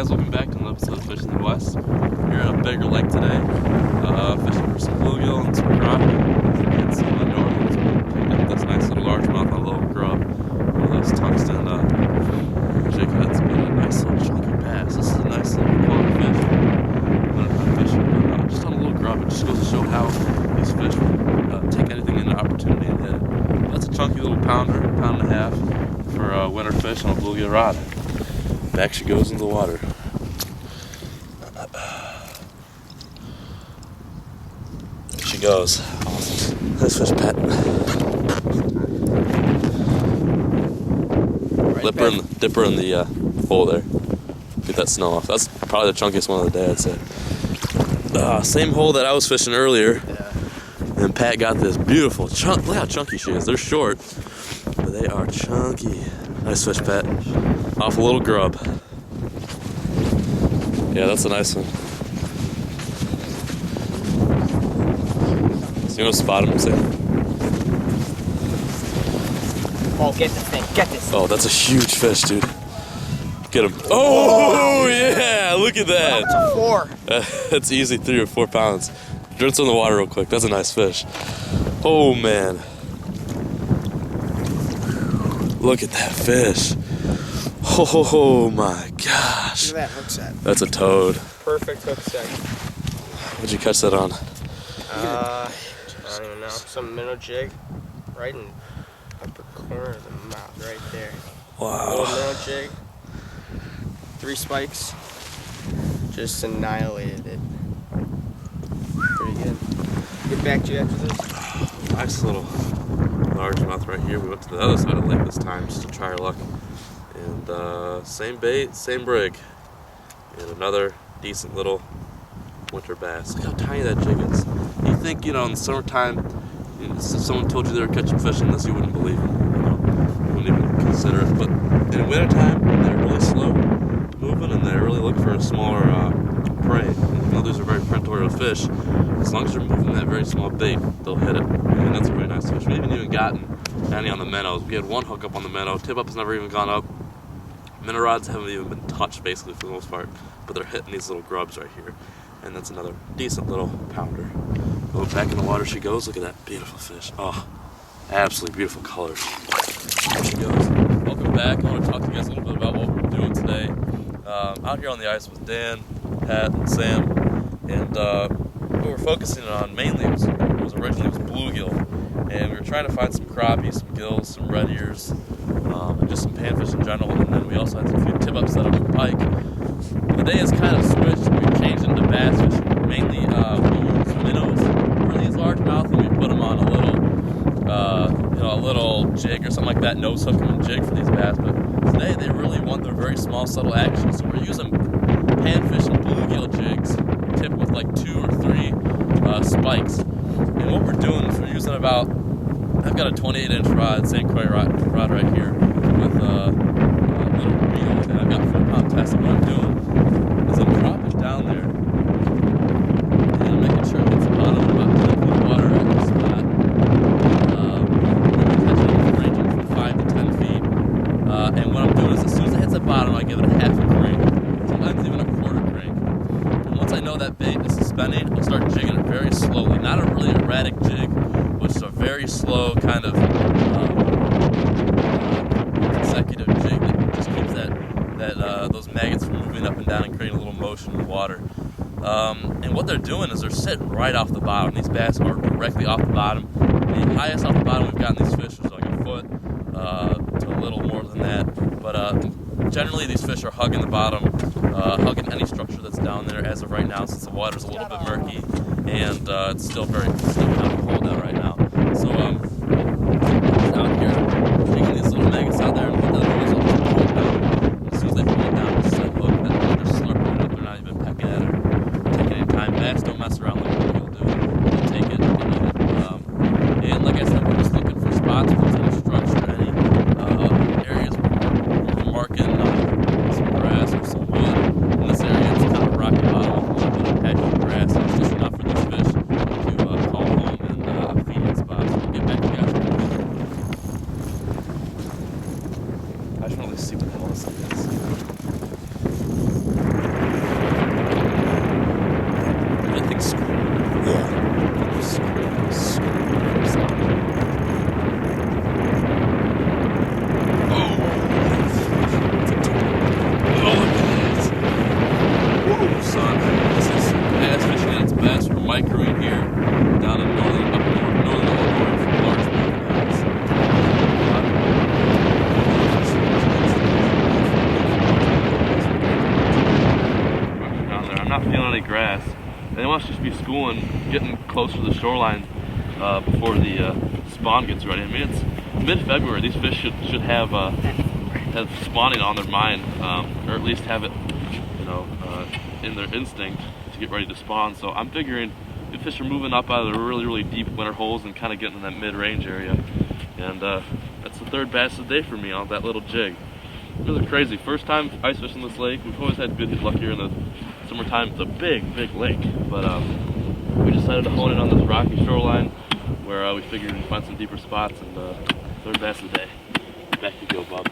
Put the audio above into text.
guys, welcome back to another episode of Fishing the West. We're at a bigger lake today, fishing for some bluegill and some crappie and some northern. So we picked up this nice little largemouth on a little grub, one of those tungsten jig heads, but a nice little chunky bass. This is a nice little quality fish. I'm not fishing, but just on a little grub. It just goes to show how these fish take anything in an opportunity and hit it. That's a chunky little pounder, pound and a half for winter fish on a bluegill rod. Back she goes into the water. There she goes. Awesome. Nice fish, Pat. Dip her in the hole there. Get that snow off. That's probably the chunkiest one of the day, I'd say. Same hole that I was fishing earlier. Yeah. And Pat got this beautiful chunk. Look how chunky she is. They're short, but they are chunky. Nice fish, Pat. Off a little grub. Yeah, that's a nice one. So you want to spot him, say? Oh, get this thing. Get this. Oh, that's a huge fish, dude. Get him. Oh, yeah, look at that. That's a 4. That's easy, 3 or 4 pounds. Rinse in the water real quick. That's a nice fish. Oh, man. Look at that fish. Oh my gosh. Look at that hook set. That's a toad. Perfect hook set. What'd you catch that on? I don't even know. Some minnow jig right in the upper corner of the mouth, right there. Wow. Little minnow jig. 3 spikes. Just annihilated it. Pretty good. Get back to you after this. Nice little largemouth right here. We went to the other side of the lake this time just to try our luck. And same bait, same brig. And another decent little winter bass. Look how tiny that jig is. You think, in the summertime, if someone told you they were catching fish in this, you wouldn't believe them. You wouldn't even consider it. But in wintertime, they're really slow moving and they really look for a smaller prey. And even though these are very predatory fish, as long as you're moving that very small bait, they'll hit it. And that's a very nice fish. We haven't even gotten any on the minnows. We had one hook up on the minnow. Tip up has never even gone up. Minnow rods haven't even been touched basically for the most part, but they're hitting these little grubs right here. And that's another decent little pounder. Oh, back in the water she goes. Look at that beautiful fish. Oh, absolutely beautiful colors. There she goes. Welcome back. I want to talk to you guys a little bit about what we're doing today. Out here on the ice with Dan, Pat, and Sam. And what we're focusing on mainly was originally bluegill. And we were trying to find some crappie, some gills, some red ears, and just some panfish in general. And then we also had a few tip-ups set up for pike. The day has kind of switched. We've changed into bass fishing. Mainly we use minnows for these largemouth, and we put them on a little jig or something like that, nose hook and jig for these bass. But today they really want their very small, subtle action. So we're using panfish and bluegill jigs, tipped with like 2 or 3 spikes. And what we're doing is we're using I've got a 28-inch rod, St. Croix rod right here with a little reel, and I've got 4-pound test. And what I'm doing is I'm dropping down there, and I'm making sure it hits the bottom of about 10 feet of water at the spot. We're catching it ranging from 5 to 10 feet. And what I'm doing is as soon as it hits the bottom, I give it a half a crank, sometimes even a quarter crank. And once I know that bait is suspending, I'll start jigging it very slowly. Not a really erratic jig, which is a very slow kind of consecutive jig that just keeps those maggots from moving up and down and creating a little motion in the water. And what they're doing is they're sitting right off the bottom. These bass are directly off the bottom. The highest off the bottom we've gotten these fish was like a foot to a little more than that. But generally these fish are hugging the bottom, hugging any structure that's down there as of right now, since the water's a little bit murky and it's still kind of cold out right now. So out here, taking these little maggots out there, and what they'll do is they'll just pull it down. As soon as they pull it down, it's like, look, they're slurping it up. They're not even pecking at it or taking any time. Bass don't mess around like what you'll do. They'll take it and eat it. And like I said, we're just looking for spots with any structure, any areas where we're marking some grass or some wood. In this area, it's kind of rocky bottom with a little bit of patchy grass. It's just enough for these fish to call home and not feeling any grass. And they must just be schooling, getting closer to the shoreline before the spawn gets ready. I mean, it's mid-February. These fish should have spawning on their mind, or at least have it, in their instinct to get ready to spawn. So I'm figuring the fish are moving up out of the really, really deep winter holes and kind of getting in that mid-range area. And that's the third bass of the day for me on that little jig. Really crazy. First time ice fishing this lake. We've always had good luck here in the summertime. It's a big, big lake. But we decided to hone in on this rocky shoreline where we figured we'd find some deeper spots. And third bass of the day. Back to you, Bob.